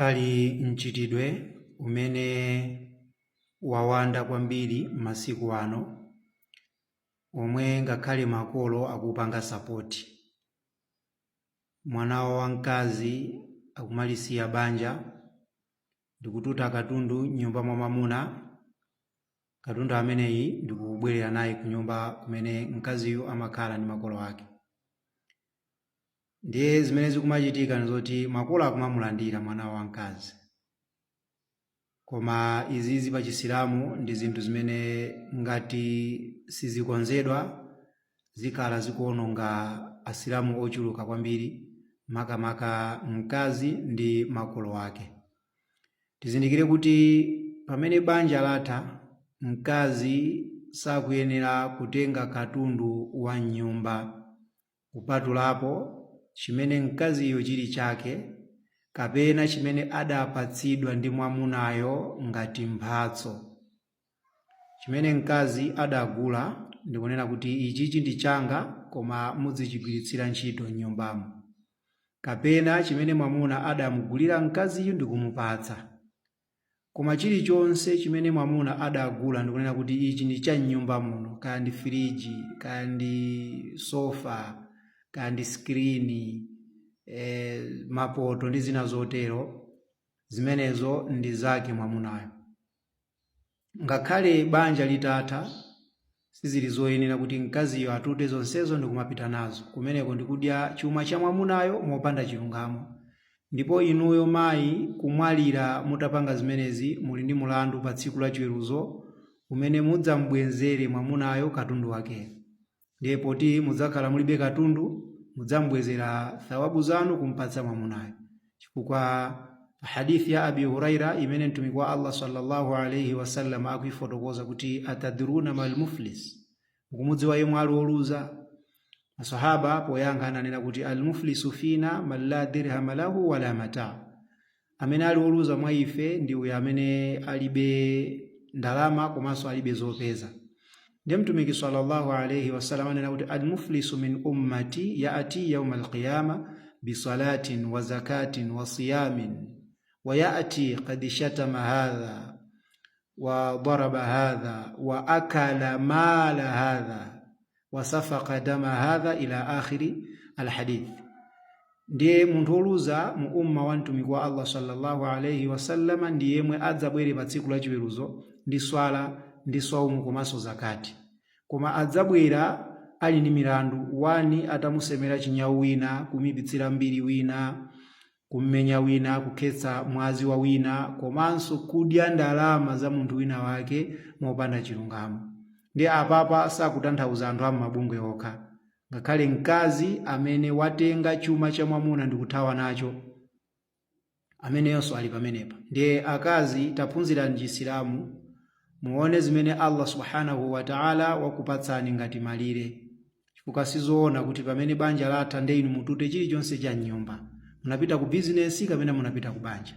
Pali mchitidwe umene wawanda kwambiri masiku ano, omwe ngakhale makolo akupanga sapoti. Mwana wamkazi akumalisiya banja ndikututa katundu nyumba mwa mwamuna, katundu ameneyi ndikubwerera naye ku nyumba kumene mkaziyu amakhala ndi makolo ake. Ndiye zimene zikumachitika nzoti makolo akumamulandira mwana wamkazi. Koma izizi pa Chisilamu ndi zinthu zimene ngati sizikonzedwa zikhala zikuononga Asilamu ochuluka kwambiri, makamaka mkazi ndi makolo ake. Tizindikire kuti pamene banja latha, mkazi sakuyenera kutenga katundu wa nyumba kupatulapo chimene mkaziyo chili chake, kapena chimene adapatsidwa ndi mwamunayo ngati mphatso. Chimene mkazi adagula ndikunena kuti ichichi ndi changa, koma muzichigwiritsira ntchito m'nyumbamo. Kapena chimene mwamuna adamugulira mkaziyo ndikumupatsa. Koma chilichonse chimene mwamuna adagula ndikunena kuti ichi ndi cha m'nyumba muno, kaya ndi firiji, kaya ndi sofa, kaya ndi skrini, mapoto ndi zina zotero, zimenezo ndi zake mwamunayo. Ngakhale banja litatha, sizili zoyenera kuti mkaziyo atute zonsezo ndikumapita nazo. Kumeneko ndikudya chuma cha mwamunayo mopanda chilungamo. Ndipo inuyo mayi kumwalira mutapanga zimenezi, muli ndi mulandu pa tsiku la chiweruzo umene mudzambwezere mwamunayo katundu wake. Ndiye poti mudzakhala mulibe katundu, mudzambwezera thawabu zanu kumpatsa mwamunayo. Chifukwa hadithi ya Abi Huraira imene mtumiki wa Allah sallallahu alayhi wasallam akuifotokoza kuti atadruna mal muflis, mukumudziwa yemwe ali woluza? Masahaba poyankha ananena kuti al muflisu fina man la dirham lahu wala mata. Amene ali woluza mwa ife ndi uyo amene alibe ndalama komanso alibe zopeza. Ndiye mtumiki sallallahu alayhi wasallam ananena kuti al muflisu min ummati yaati yawm al qiyama bi salatin wa zakatin wa siyamin wa yaati qad shatama hadha wa daraba hadha wa akala mala hadha wa safaqa dama hadha ila akhiri alhadith. Ndiye munthu woluza mu umma wa mtumiki wa Allah sallallahu alayhi wasallam ndiye yemwe adzabwere pa tsiku la chiweruzo ndi swala ndi saumu komanso zakati. Koma adzabwera ali ndi milandu: wani, atamusemera chinyawu wina, kumipitsira mbiri wina, kummenya wina, kukhetsa mwazi wa wina, komanso kudya ndalama za munthu wina wake mopanda chilungamo. Ndiye apapa sakutanthauza anthu am'mabungwe okha. Ngakhale mkazi amene watenga chuma cha mwamuna ndi kuthawa nacho, ameneyonso ali pamenepa. Ndiye akazi taphunzira m'Chisilamu, muone zimene Allah subhanahu wa ta'ala wakupatsani ngati malire. Chifukwa sizoona kuti pamene banja latha ndi inu mutute chilichonse cha nyumba, munapita ku business kapena munapita ku banja.